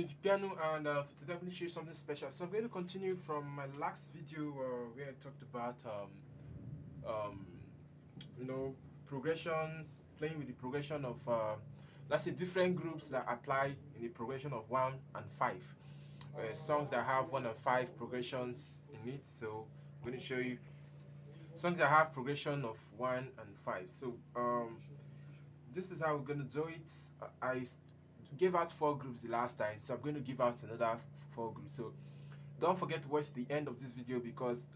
is Piano, and today I'm going to show you something special. So I'm going to continue from my last video where I talked about um, you know, progressions, playing with the progression of let's say different groups that apply in the progression of 1 and 5. Songs that have 1 and 5 progressions in it. So I'm going to show you songs that have progression of 1 and 5. So this is how we're going to do it. I gave out 4 groups the last time, so I'm going to give out another 4 groups. So don't forget to watch the end of this video because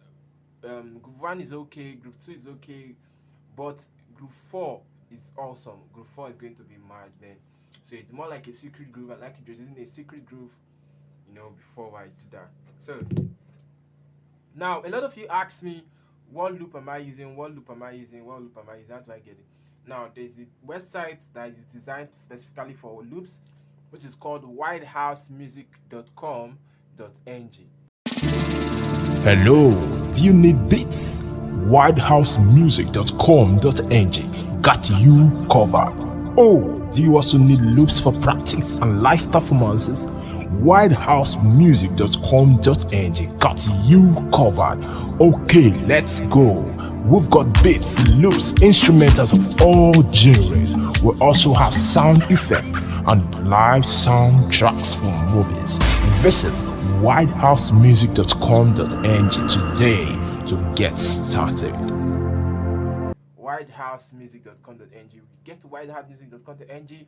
group 1 is okay, group 2 is okay, but group 4 is awesome. Group 4 is going to be mad, man. So it's more like a secret group. I like introducing a secret group, before I do that. So now a lot of you ask me, what loop am I using? What loop am I using? What loop am I using? How do I get it? Now there's a website that is designed specifically for loops, which is called whitehousemusic.com.ng. Hello, do you need beats? whitehousemusic.com.ng got you covered. Oh, do you also need loops for practice and live performances? whitehousemusic.com.ng got you covered. Okay, let's go. We've got beats, loops, instrumentals of all genres. We also have sound effect and live soundtracks for movies. Visit whitehousemusic.com.ng today to get started. whitehousemusic.com.ng. Get to whitehousemusic.com.ng.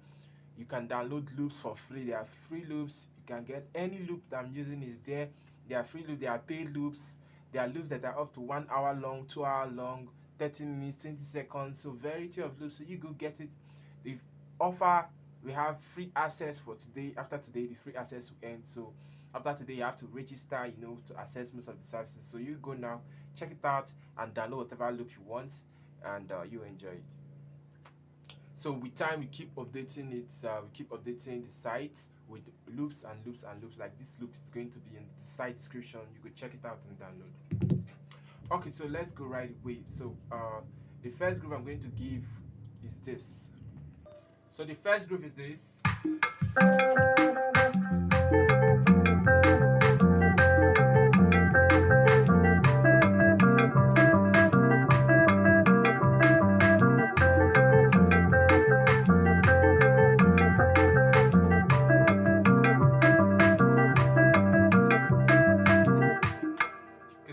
You can download loops for free. There are free loops. You can get any loop that I'm using is there. There are free loops. There are paid loops. There are loops that are up to 1 hour long, 2 hour long, 30 minutes, 20 seconds. So variety of loops. So you go get it. The offer, we have free access for today. After today, the free access will end. So after today, you have to register, to access most of the services. So you go now, check it out, and download whatever loop you want, and you enjoy it. So with time, we keep updating it. We keep updating the site with loops and loops and loops. Like this loop is going to be in the site description. You could check it out and download. Okay, so let's go right away. So the first group I'm going to give is this. So the first group is this.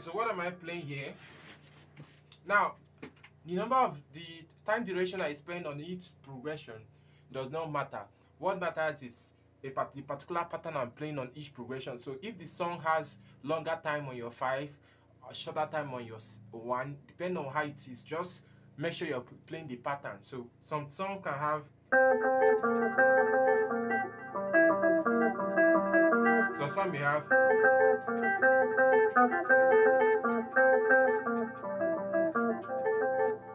So what am I playing here? Now, the time duration I spend on each progression does not matter. What matters is the particular pattern I'm playing on each progression. So if the song has longer time on your 5, or shorter time on your 1, depending on how it is, just make sure you're playing the pattern. So some song can have, some song may have,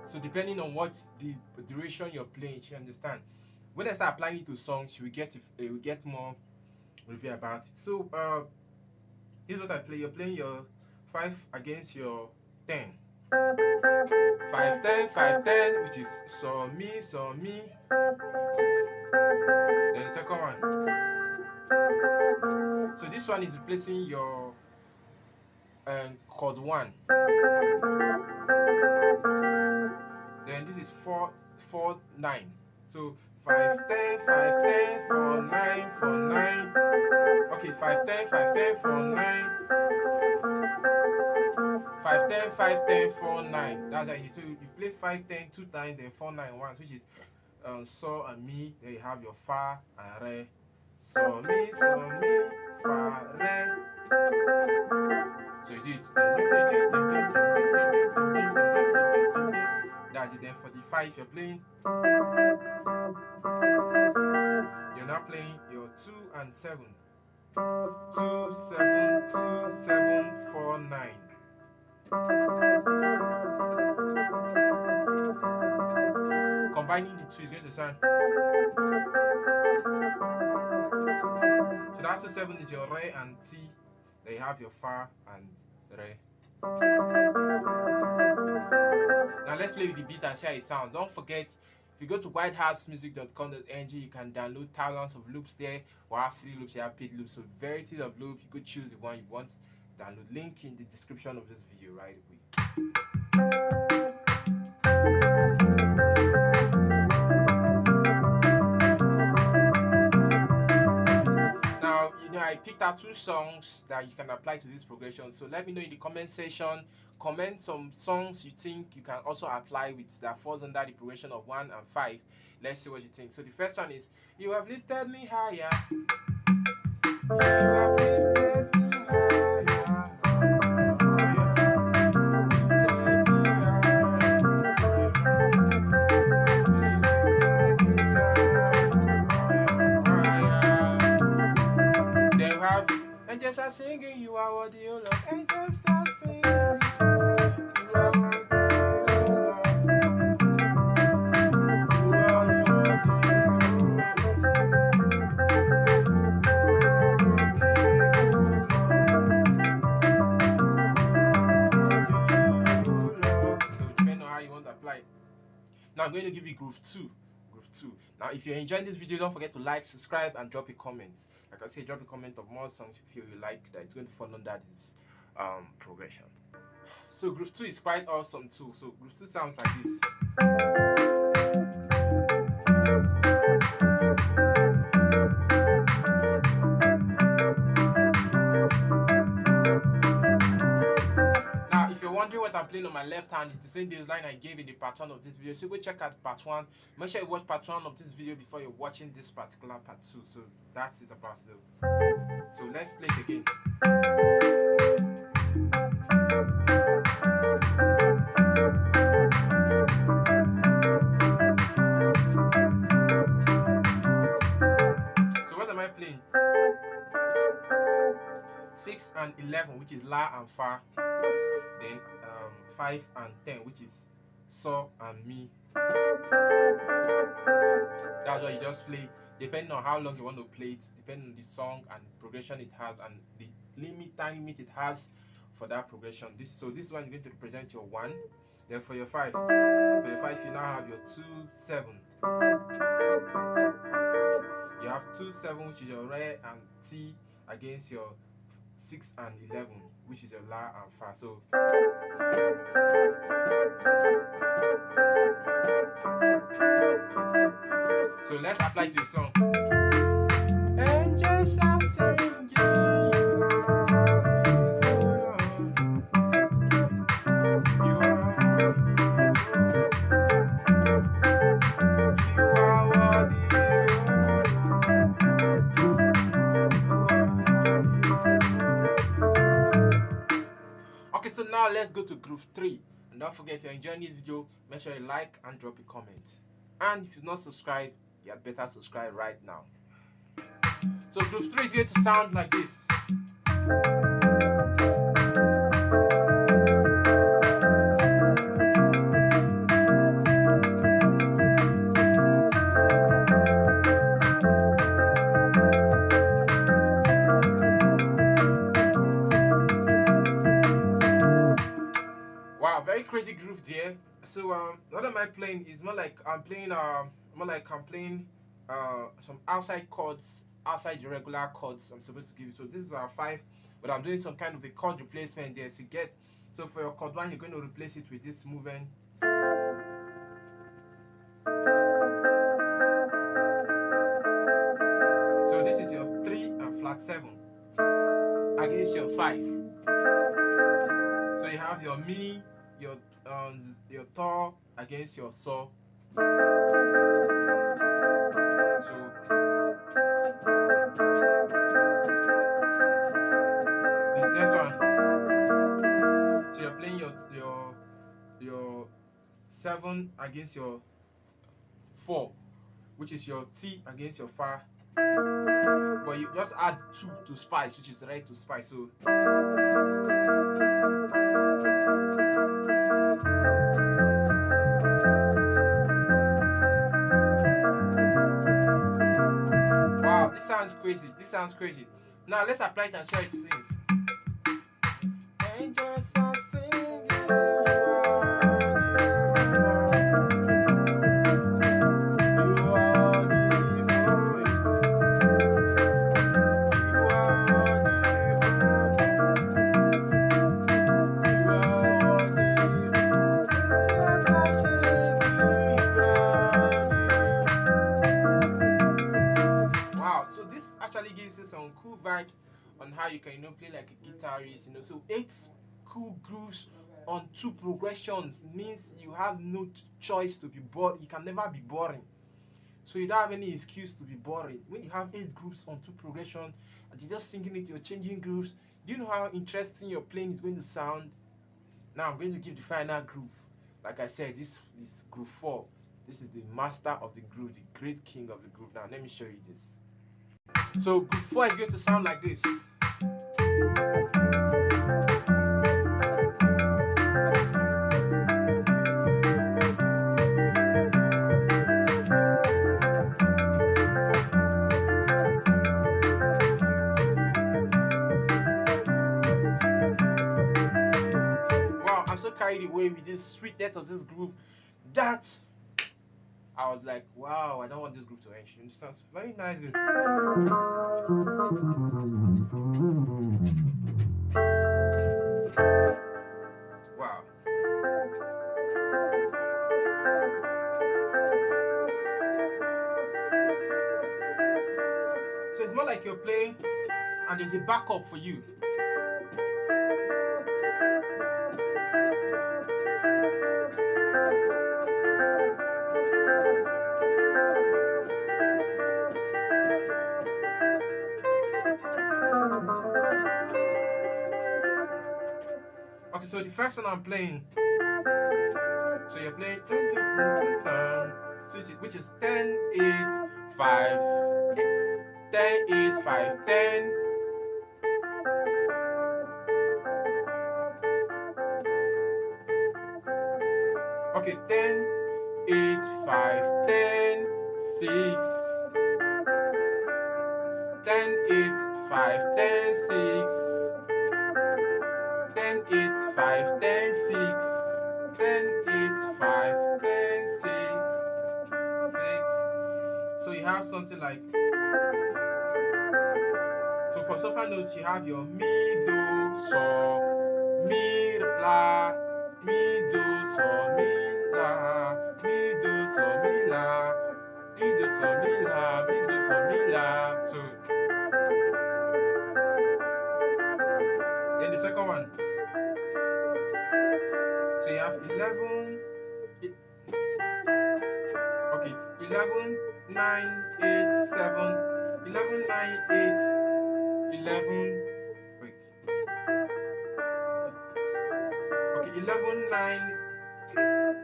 so depending on what the duration you're playing, you understand. When I start applying it to songs, you will get more review about it. So here's what I play. You're playing your 5 against your 10. 5 10 5 10, which is so mi. Then the second one. So this one is replacing your chord 1. Then this is 4 9. So 5 10 5 10 4 9 4 9. Okay, 5 10 5 10 4 9. 5 10 5 10 4 9. That's how it is. So you play 5 10 2 times, then 4 9 once, which is so and mi. Then you have your fa and re. So mi fa re. So you do it. That's it. Then for the 5 you're playing, you're now playing your 2 and 7. 2 7 2 7 4 9. Combining the 2 is going to sound. So that 2 7 is your re and ti. Then you have your fa and re. Now let's play with the beat and see how it sounds. Don't forget, if you go to whitehousemusic.com.ng, you can download thousands of loops there. We have free loops, you have paid loops, so varieties of loops. You could choose the one you want. Download link in the description of this video right away. Now, I picked out 2 songs that you can apply to this progression. So let me know in the comment section. Comment some songs you think you can also apply with that falls under the progression of 1 and 5. Let's see what you think. So the first one is, you have lifted me higher. You have lifted me higher. Angels are singing, you are worthy, O Lord. Angels are singing, you are worthy, O Lord. You are worthy. So depending on how you want to apply it. Now I'm going to give you groove 2. Now if you're enjoying this video, don't forget to like, subscribe, and drop a comment. Like I say, drop a comment of more songs you feel you like that it's going to fall under this progression. So groove 2 is quite awesome too. So groove 2 sounds like this. Now if you're wondering what I'm playing on my left hand, it's the same bass line I gave in the part 1 of this video. So go check out part 1. Make sure you watch part 1 of this video before you're watching this particular part 2. So that's it about it. So let's play it again. So what am I playing? 6 and 11, which is La and Fa. Then 5 and 10, which is So and Mi. That's what you just play, depending on how long you want to play it, depending on the song and progression it has and the time limit it has for that progression. This one is going to represent your 1. Then for your 5, you now have your 2, 7. You have 2, 7, which is your Re and Ti, against your 6 and 11, which is your La and Fa. So let's apply to the song. Angels are singing, you are worthy. Okay, so now let's go to groove 3. And don't forget, if you're enjoying this video, make sure you like and drop a comment. And if you're not subscribed, you had better subscribe right now. So groove 3 is going to sound like this. Wow, very crazy groove there. So what am I playing is more like I'm playing some outside chords, outside the regular chords I'm supposed to give you. So this is our 5, but I'm doing some kind of a chord replacement there. So for your chord 1, you're going to replace it with this movement. So this is your 3 and flat 7 against your 5. So you have your Mi, your To against your So. The next one. So you're playing your 7 against your 4, which is your Ti against your Fa. But you just add 2 to spice, which is Re to spice. So wow, this sounds crazy. Now let's apply it and see how it sings. Angels are singing, some cool vibes on how you can, you know, play like a guitarist, you know. So 8 cool grooves on 2 progressions means you have no choice to be bored. You can never be boring. So you don't have any excuse to be boring. When you have 8 grooves on 2 progression and you're just singing it, you're changing grooves. Do you know how interesting your playing is going to sound? Now I'm going to give the final groove. Like I said, this is groove 4. This is the master of the groove, the great king of the groove. Now let me show you this. So groove 4 is going to sound like this. Wow, I'm so carried away with this sweetness of this groove that I was like, wow, I don't want this group to end. You understand? It's very nice group. Wow. So it's more like you're playing and there's a backup for you. Okay, so the first one I'm playing. So you're playing which is 10, 8, 5, 10, 8, 5, 10. Okay, 10, 8, 5, 10, 6. 10, 8, 5, 10, 6. 10, 8, 5, 10, 6. 10, 8, 5, 10, 6. 6. So you have something like, so for sofa notes you have your mi, do, so, mi, la, mi, do, so, mi, la, mi, do, so, mi, la, mi, do, so, mi, la, mi, do, so, mi, la. So then the second one. So you have 11, okay, 11, 9, 8, 7, 11, 9, 8, 11, wait. Okay, 11, 9,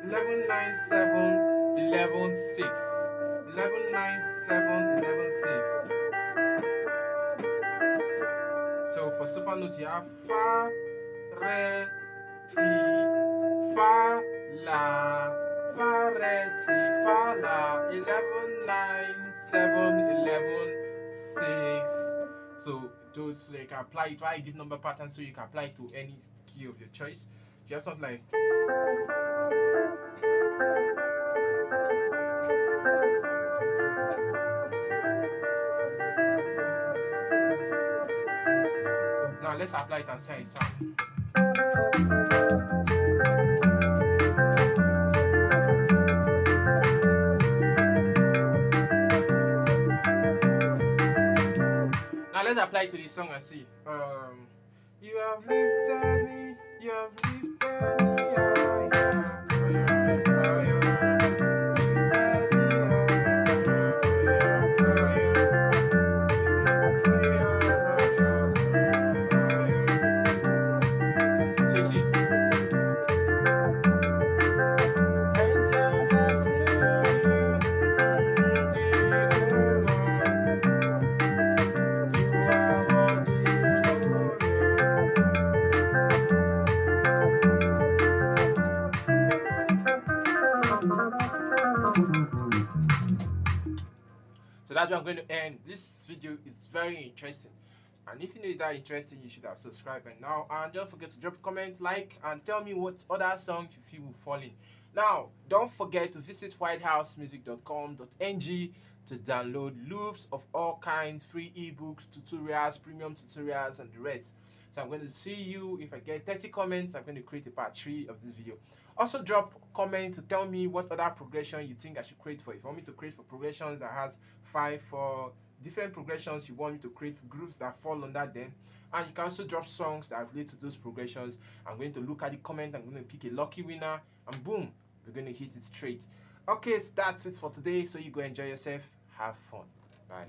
11, 9, 7, 11, 6. 11, 9, 7, 11, 6. So for sofa notes you have fa, re, ti, fa, la, fa, re, ti, fa, la. 11, 9, 7, 11, 6. So those, so you can apply it. Why I give number pattern so you can apply it to any key of your choice. You have something like, now let's apply it and see how it sounds. Now let's apply it to the song and see. You have lifted me, you have lifted me So you see, so that's where I'm going to end. This video is very interesting. And if you know it's that interesting, you should have subscribed by now. And don't forget to drop a comment, like, and tell me what other songs you feel will fall in. Now, don't forget to visit whitehousemusic.com.ng to download loops of all kinds, free ebooks, tutorials, premium tutorials, and the rest. So I'm going to see you. If I get 30 comments, I'm going to create a part 3 of this video. Also drop comments to tell me what other progression you think I should create for. If you want me to create for progressions that has 5, 4, different progressions you want me to create, groups that fall under them, and you can also drop songs that relate to those progressions. I'm going to look at the comment, I'm going to pick a lucky winner, and boom, we're going to hit it straight. Okay, so that's it for today. So you go enjoy yourself, have fun. Bye.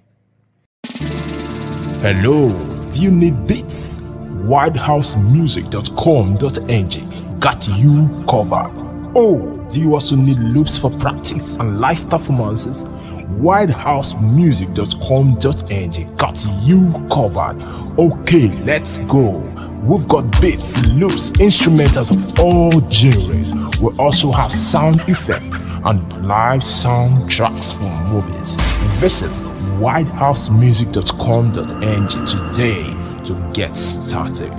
Hello, do you need beats? WhiteHouseMusic.com.ng got you covered. Oh, do you also need loops for practice and live performances? WhiteHouseMusic.com.ng got you covered. Okay, let's go. We've got beats, loops, instrumentals of all genres. We also have sound effect and live soundtracks for movies. Visit WhiteHouseMusic.com.ng today to get started.